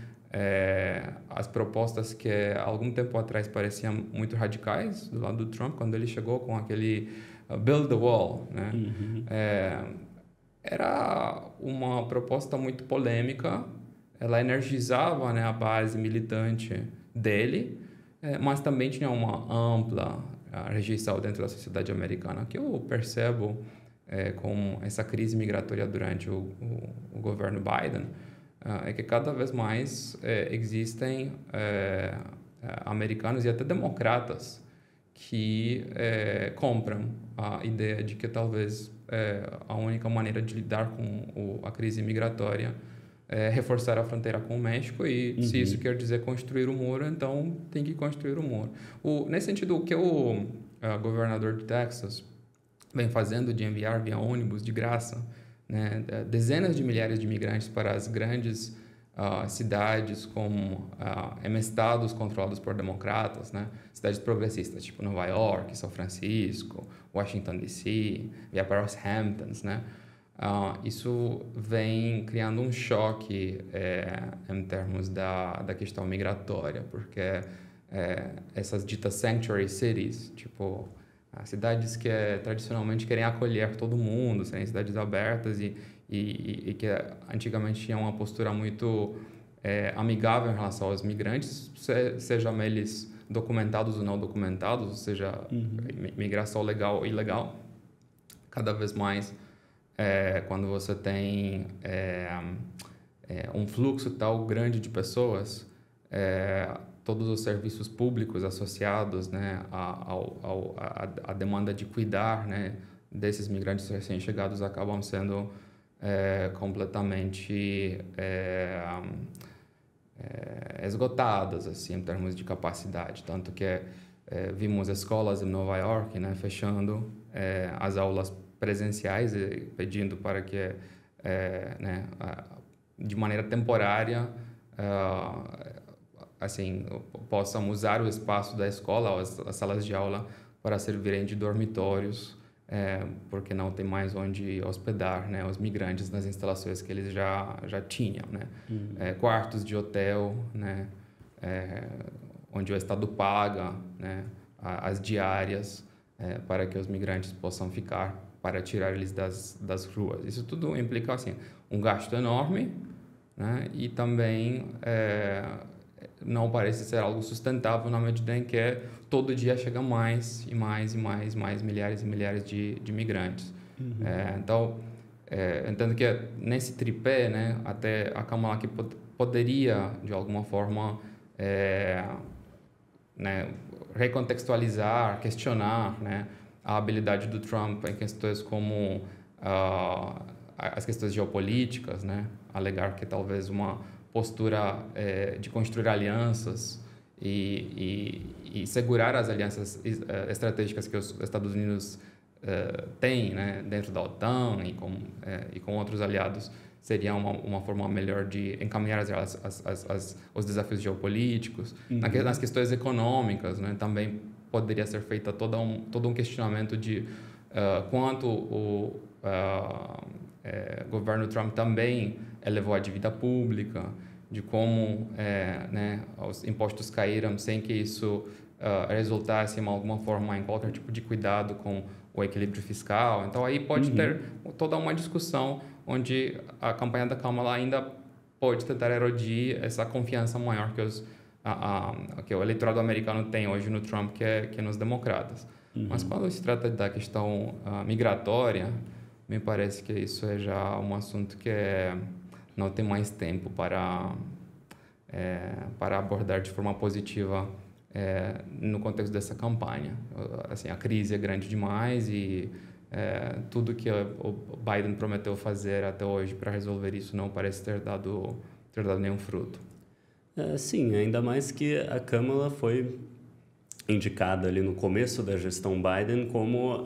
as propostas que há algum tempo atrás pareciam muito radicais do lado do Trump, quando ele chegou com aquele Build the Wall, né? Era uma proposta muito polêmica. Ela energizava, né, a base militante dele, mas também tinha uma ampla rejeição dentro da sociedade americana. O que eu percebo com essa crise migratória durante o governo Biden é que cada vez mais existem americanos e até democratas que compram a ideia de que talvez a única maneira de lidar com a crise migratória reforçar a fronteira com o México e se isso quer dizer construir o muro, então tem que construir o muro. Nesse sentido, o que o governador de Texas vem fazendo de enviar via ônibus de graça, né, dezenas de milhares de imigrantes para as grandes cidades como estados controlados por democratas, né, cidades progressistas, tipo Nova York, São Francisco, Washington D.C., via para os Hamptons, né? Isso vem criando um choque em termos da questão migratória, porque essas ditas sanctuary cities, tipo cidades que tradicionalmente querem acolher todo mundo, serem cidades abertas e que antigamente tinham uma postura muito amigável em relação aos migrantes, sejam eles documentados ou não documentados, ou seja, migração legal ou ilegal. Cada vez mais quando você tem um fluxo tal grande de pessoas, todos os serviços públicos associados, né, à demanda de cuidar, né, desses migrantes recém-chegados acabam sendo completamente esgotadas, assim, em termos de capacidade. Tanto que vimos escolas em Nova York, né, fechando as aulas presenciais, pedindo para que, né, de maneira temporária, assim, possam usar o espaço da escola, as salas de aula, para servirem de dormitórios, porque não tem mais onde hospedar, né, os migrantes nas instalações que eles já tinham, né? Quartos de hotel, né, onde o Estado paga, né, as diárias para que os migrantes possam ficar, para tirar eles das ruas. Isso tudo implica assim, um gasto enorme, né, e também não parece ser algo sustentável na medida em que todo dia chega mais e mais e mais, milhares e milhares de imigrantes. Então, entendo que nesse tripé, né, até a Kamala que poderia, de alguma forma, né, recontextualizar, questionar, né, a habilidade do Trump em questões como as questões geopolíticas, né? Alegar que talvez uma postura de construir alianças e segurar as alianças estratégicas que os Estados Unidos têm, né? Dentro da OTAN e com outros aliados seria uma forma melhor de encaminhar os desafios geopolíticos. Nas questões econômicas, né? Também poderia ser feita todo um questionamento de quanto o governo Trump também elevou a dívida pública, de como né, os impostos caíram sem que isso resultasse de alguma forma em qualquer tipo de cuidado com o equilíbrio fiscal. Então aí pode ter toda uma discussão onde a campanha da Kamala ainda pode tentar erodir essa confiança maior que o eleitorado americano tem hoje no Trump, que é nos democratas. Mas quando se trata da questão migratória, me parece que isso é já um assunto que não tem mais tempo para abordar de forma positiva no contexto dessa campanha. Assim, a crise é grande demais e tudo que o Biden prometeu fazer até hoje para resolver isso não parece ter dado nenhum fruto. Sim, ainda mais que a Kamala foi indicada ali no começo da gestão Biden como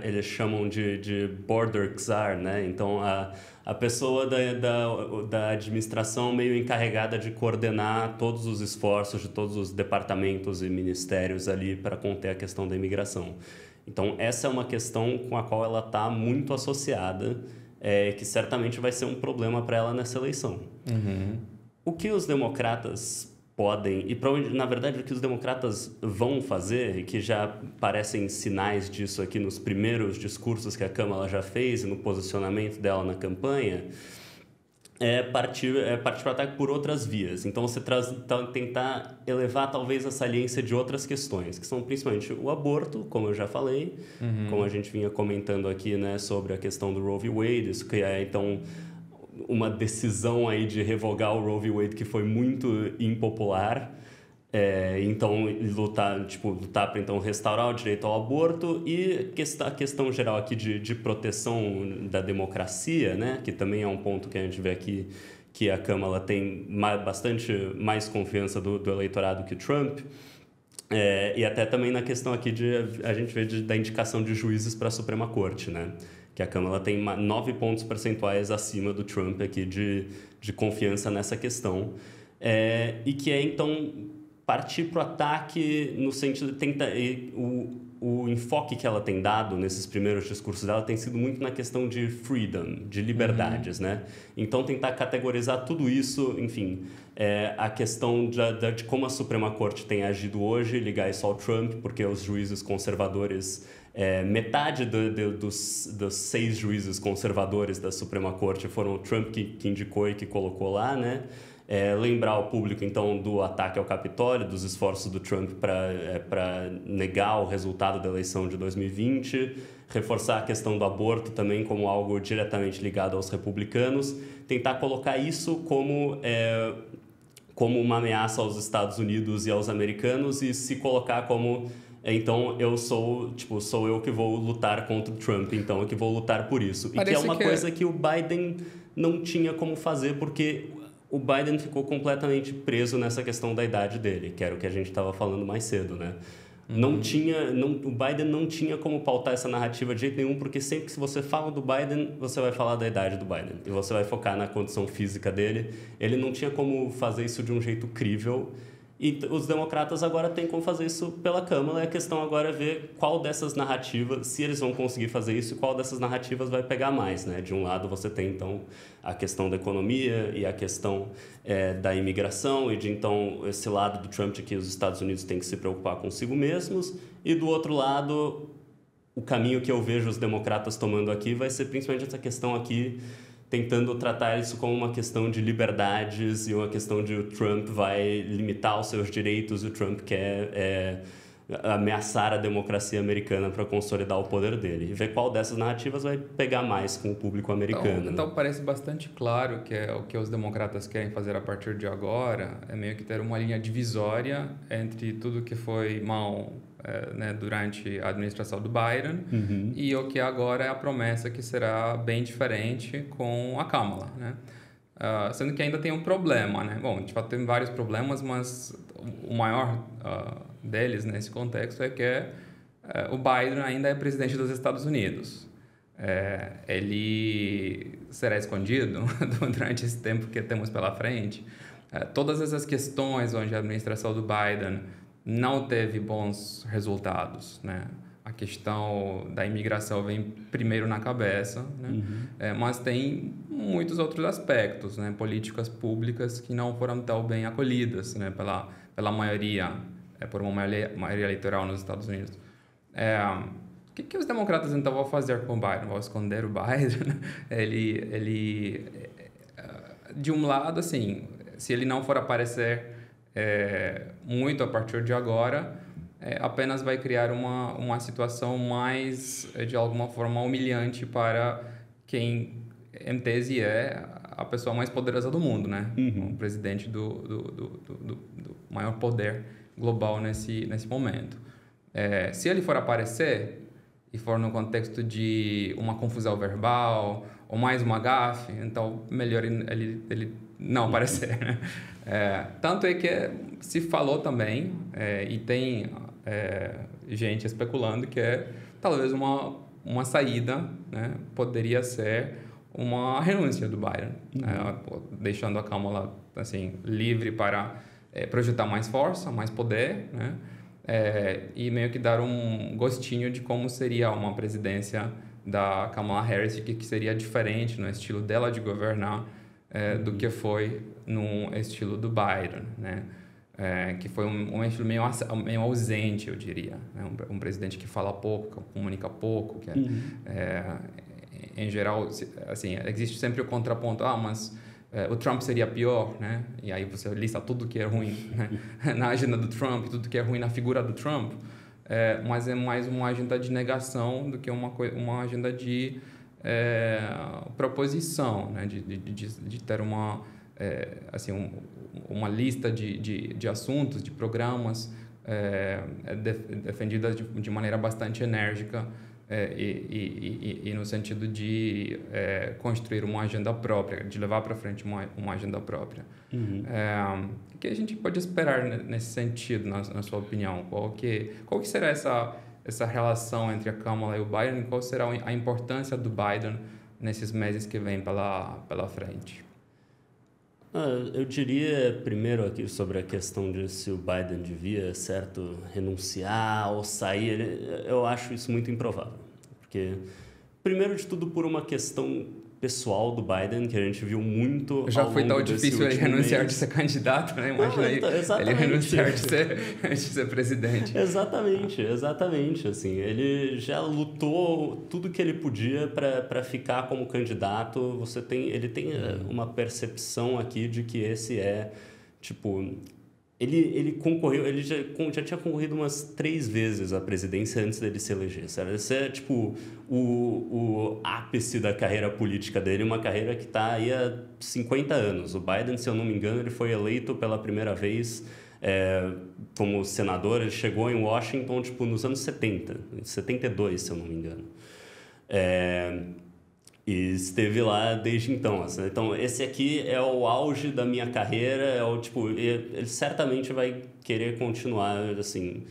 eles chamam de border czar, né? Então, a pessoa da administração meio encarregada de coordenar todos os esforços de todos os departamentos e ministérios ali para conter a questão da imigração. Então, essa é uma questão com a qual ela está muito associada, que certamente vai ser um problema para ela nessa eleição. O que os democratas podem, e na verdade o que os democratas vão fazer, e que já parecem sinais disso aqui nos primeiros discursos que a Kamala já fez e no posicionamento dela na campanha, é partir para o ataque por outras vias. Então, você tentar elevar talvez a saliência de outras questões, que são principalmente o aborto, como eu já falei, como a gente vinha comentando aqui, né, sobre a questão do Roe v. Wade, isso que então uma decisão aí de revogar o Roe v. Wade que foi muito impopular. Então, lutar para então restaurar o direito ao aborto e a questão geral aqui de proteção da democracia, né? Que também é um ponto que a gente vê aqui que a Kamala tem bastante mais confiança do eleitorado que o Trump. E até também na questão aqui a gente vê da indicação de juízes para a Suprema Corte, né? Que a Kamala tem 9 pontos percentuais acima do Trump aqui de confiança nessa questão. E que então partir para o ataque no sentido de tentar... O enfoque que ela tem dado nesses primeiros discursos dela tem sido muito na questão de freedom, de liberdades, né? Então, tentar categorizar tudo isso, enfim, a questão de como a Suprema Corte tem agido hoje, ligar isso ao Trump, porque os juízes conservadores... metade dos 6 juízes conservadores da Suprema Corte foram o Trump que indicou e que colocou lá, né? Lembrar ao público, então, do ataque ao Capitólio, dos esforços do Trump para negar o resultado da eleição de 2020, reforçar a questão do aborto também como algo diretamente ligado aos republicanos, tentar colocar isso como uma ameaça aos Estados Unidos e aos americanos e se colocar como... Então, sou eu que vou lutar contra o Trump, então, eu que vou lutar por isso. E que é uma coisa que o Biden não tinha como fazer, porque o Biden ficou completamente preso nessa questão da idade dele, que era o que a gente estava falando mais cedo, né? O Biden não tinha como pautar essa narrativa de jeito nenhum, porque sempre que você fala do Biden, você vai falar da idade do Biden. E você vai focar na condição física dele. Ele não tinha como fazer isso de um jeito crível. E os democratas agora têm como fazer isso pela Câmara, e a questão agora é ver qual dessas narrativas, se eles vão conseguir fazer isso, e qual dessas narrativas vai pegar mais, né? De um lado você tem, então, a questão da economia e a questão da imigração, e de, então, esse lado do Trump de que os Estados Unidos têm que se preocupar consigo mesmos, e do outro lado, o caminho que eu vejo os democratas tomando aqui vai ser principalmente essa questão aqui, tentando tratar isso como uma questão de liberdades e uma questão de o Trump vai limitar os seus direitos, o Trump quer ameaçar a democracia americana para consolidar o poder dele. E ver qual dessas narrativas vai pegar mais com o público americano. Então parece bastante claro que o que os democratas querem fazer a partir de agora é meio que ter uma linha divisória entre tudo que foi mal né, durante a administração do Biden e o que agora é a promessa que será bem diferente com a Kamala, né? Sendo que ainda tem um problema, né? Bom, de fato tem vários problemas, mas o maior deles nesse contexto é que o Biden ainda é presidente dos Estados Unidos. Ele será escondido durante esse tempo que temos pela frente. Todas essas questões onde a administração do Biden não teve bons resultados, né? A questão da imigração vem primeiro na cabeça, né? Mas tem muitos outros aspectos, né? Políticas públicas que não foram tão bem acolhidas, né? Pela maioria, por uma maioria eleitoral nos Estados Unidos. O que os democratas então vão fazer com o Biden? Vão esconder o Biden? Ele de um lado, assim, se ele não for aparecer muito a partir de agora, apenas vai criar uma situação mais, de alguma forma, humilhante para quem, em tese, é a pessoa mais poderosa do mundo, né? O presidente do maior poder global nesse momento. Se ele for aparecer e for no contexto de uma confusão verbal ou mais uma gafe, então melhor ele não aparecer, né? Tanto é que se falou também, e tem gente especulando que talvez uma saída, né, poderia ser uma renúncia do Biden, deixando a Kamala assim, livre para projetar mais força, mais poder, né? E meio que dar um gostinho de como seria uma presidência da Kamala Harris, que seria diferente no estilo dela de governar do que foi no estilo do Biden, né? Que foi um estilo meio ausente, eu diria, né? Um presidente que fala pouco, que comunica pouco, que em geral, assim, existe sempre o contraponto, mas o Trump seria pior, né? E aí você lista tudo que é ruim, né? Na agenda do Trump, tudo que é ruim na figura do Trump, mas é mais uma agenda de negação do que uma agenda de proposição, né? De ter assim, uma lista de assuntos, de programas defendidas de maneira bastante enérgica e no sentido de construir uma agenda própria, de levar para frente uma agenda própria. O que a gente pode esperar nesse sentido, na sua opinião? Qual que será essa relação entre a Kamala e o Biden? Qual será a importância do Biden nesses meses que vêm pela frente? Eu diria primeiro aqui sobre a questão de se o Biden devia, certo, renunciar ou sair. Eu acho isso muito improvável, porque primeiro de tudo por uma questão pessoal do Biden, que a gente viu muito já ao foi longo tão difícil ele renunciar mês. de ser candidato, né? Imagina ele renunciar de ser presidente. Exatamente. Assim, ele já lutou tudo que ele podia para ficar como candidato. Ele tem uma percepção aqui de que esse tipo... Ele concorreu, ele já tinha concorrido umas 3 vezes à presidência antes dele se eleger. Esse é, tipo, o ápice da carreira política dele, uma carreira que está aí há 50 anos. O Biden, se eu não me engano, ele foi eleito pela primeira vez como senador. Ele chegou em Washington, tipo, nos anos 70, 72, se eu não me engano. E esteve lá desde então. Assim. Então, esse aqui é o auge da minha carreira, ele certamente vai querer continuar, assim.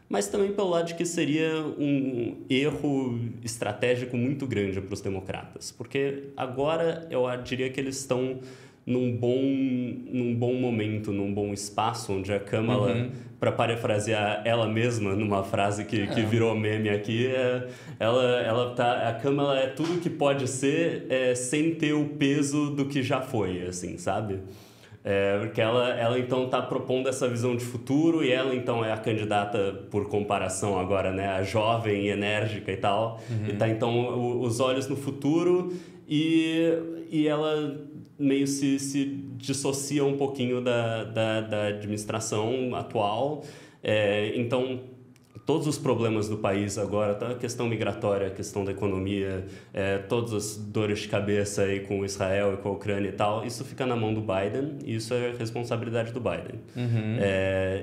Mas também pelo lado de que seria um erro estratégico muito grande para os democratas. Porque agora eu diria que eles estão num bom momento, num bom espaço, onde a Kamala, para parafrasear ela mesma numa frase que virou meme aqui, a Kamala é tudo que pode ser sem ter o peso do que já foi, assim, sabe? Porque ela então está propondo essa visão de futuro e ela então é a candidata por comparação agora, né, a jovem, enérgica e tal, e tá então os olhos no futuro e ela meio se dissocia um pouquinho da administração atual. Então, todos os problemas do país agora, a questão migratória, a questão da economia, todas as dores de cabeça aí com Israel e com a Ucrânia e tal, isso fica na mão do Biden e isso é responsabilidade do Biden.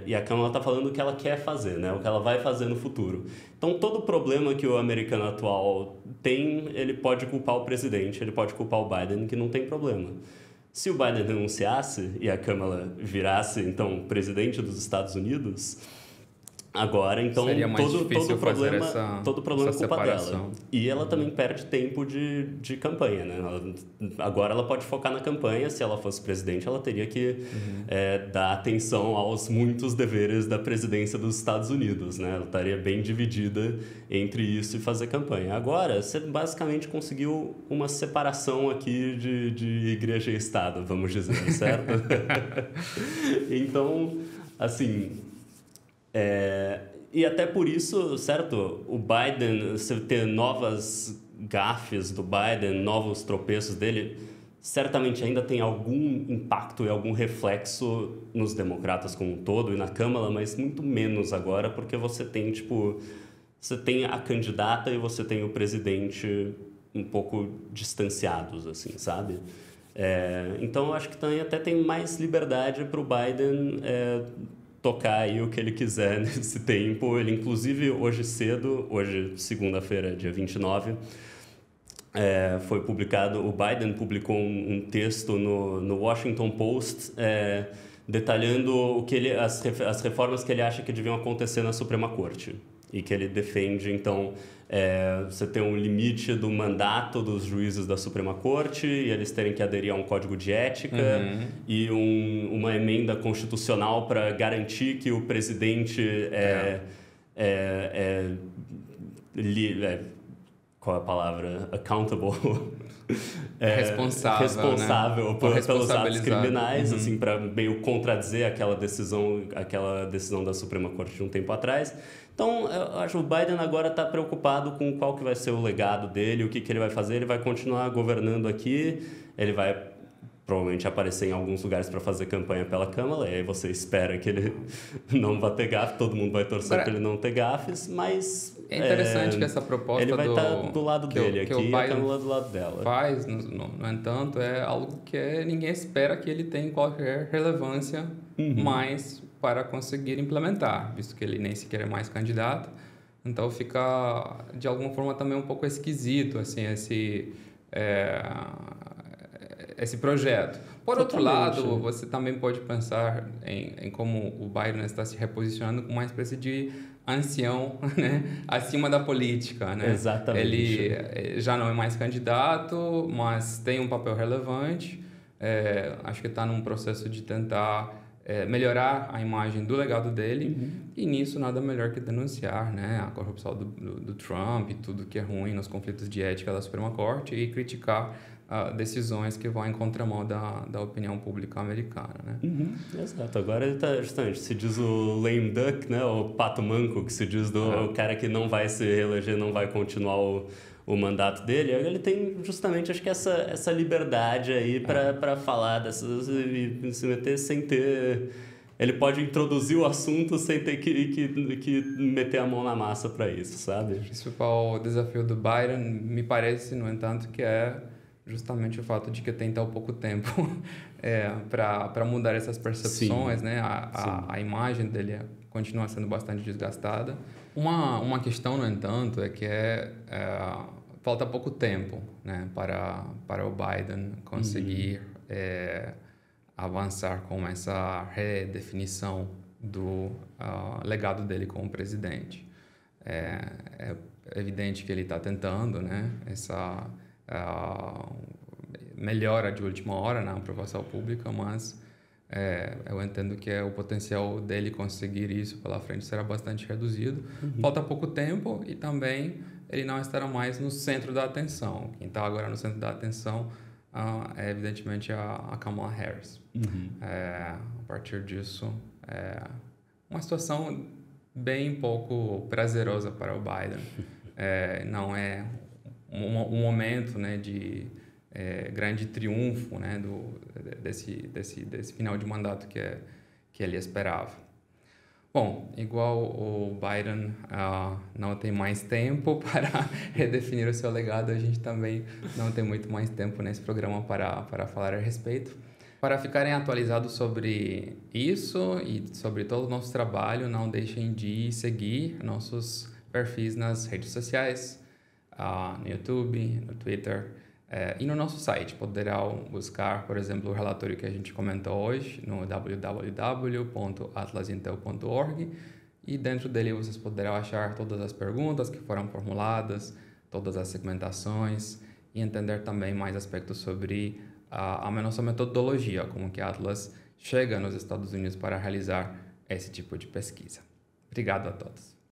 E a Kamala está falando o que ela quer fazer, né? O que ela vai fazer no futuro. Então, todo problema que o americano atual tem, ele pode culpar o presidente, ele pode culpar o Biden, que não tem problema. Se o Biden renunciasse e a Kamala virasse, então, presidente dos Estados Unidos, agora, então, todo problema é culpa dela. E ela também perde tempo de campanha, né? Agora ela pode focar na campanha. Se ela fosse presidente, ela teria que dar atenção aos muitos deveres da presidência dos Estados Unidos, né? Ela estaria bem dividida entre isso e fazer campanha. Agora, você basicamente conseguiu uma separação aqui de igreja e Estado, vamos dizer, certo? Então, assim... E até por isso, certo, o Biden, você ter novas gafes do Biden, novos tropeços dele, certamente ainda tem algum impacto e algum reflexo nos democratas como um todo e na Câmara, mas muito menos agora, porque você tem, você tem a candidata e você tem o presidente um pouco distanciados, assim, sabe? Então, eu acho que também até tem mais liberdade para o Biden tocar aí o que ele quiser nesse tempo. Ele, inclusive, hoje cedo, hoje, segunda-feira, dia 29, foi publicado, o Biden publicou um texto no Washington Post detalhando o que as reformas que ele acha que deviam acontecer na Suprema Corte. E que ele defende, então, você tem um limite do mandato dos juízes da Suprema Corte e eles terem que aderir a um código de ética e uma emenda constitucional para garantir que o presidente qual é a palavra? Accountable. Responsável né? pelos atos criminais, assim, para meio contradizer aquela decisão da Suprema Corte de um tempo atrás. Então, eu acho que o Biden agora está preocupado com qual que vai ser o legado dele, o que ele vai fazer. Ele vai continuar governando aqui, ele vai provavelmente aparecer em alguns lugares para fazer campanha pela Câmara, e aí você espera que ele não vá ter gafe, todo mundo vai torcer para ele não ter gafes, mas... É interessante que essa proposta ele vai estar do lado dele aqui e a Câmara do lado dela. Faz, no entanto, é algo que ninguém espera que ele tenha qualquer relevância mais para conseguir implementar, visto que ele nem sequer é mais candidato. Então fica, de alguma forma, também um pouco esquisito assim, esse projeto. Por outro lado, você também pode pensar em como o Biden está se reposicionando como uma espécie de ancião, né, acima da política, né? Exatamente. Ele já não é mais candidato, mas tem um papel relevante. Acho que está num processo de tentar melhorar a imagem do legado dele, e nisso nada melhor que denunciar, né, a corrupção do Trump e tudo que é ruim nos conflitos de ética da Suprema Corte e criticar decisões que vão em contramão da opinião pública americana, né? Exato. Agora ele está justamente, se diz o lame duck, né, o pato manco, que se diz o cara que não vai se reeleger, não vai continuar o mandato dele. Ele tem justamente, acho que essa liberdade aí para falar dessas e se meter sem ter... Ele pode introduzir o assunto sem ter que meter a mão na massa para isso, sabe? O principal desafio do Biden, me parece, no entanto, que é justamente o fato de que tem tão pouco tempo para mudar essas percepções, né? A imagem dele continua sendo bastante desgastada. Uma questão, no entanto, é que falta pouco tempo, né, para o Biden conseguir avançar com essa redefinição do legado dele como presidente. É evidente que ele está tentando, né, essa melhora de última hora na aprovação pública, mas eu entendo que o potencial dele conseguir isso pela frente será bastante reduzido. Falta pouco tempo e também ele não estará mais no centro da atenção. Quem está agora no centro da atenção é evidentemente a Kamala Harris. A partir disso, uma situação bem pouco prazerosa para o Biden. Não é um momento, né, de grande triunfo, né, desse final de mandato que ele esperava. Bom, igual o Biden não tem mais tempo para redefinir o seu legado, a gente também não tem muito mais tempo nesse programa para falar a respeito. Para ficarem atualizados sobre isso e sobre todo o nosso trabalho, não deixem de seguir nossos perfis nas redes sociais, no YouTube, no Twitter e no nosso site. Poderão buscar, por exemplo, o relatório que a gente comentou hoje no www.atlasintel.org e dentro dele vocês poderão achar todas as perguntas que foram formuladas, todas as segmentações e entender também mais aspectos sobre a nossa metodologia, como que a Atlas chega nos Estados Unidos para realizar esse tipo de pesquisa. Obrigado a todos.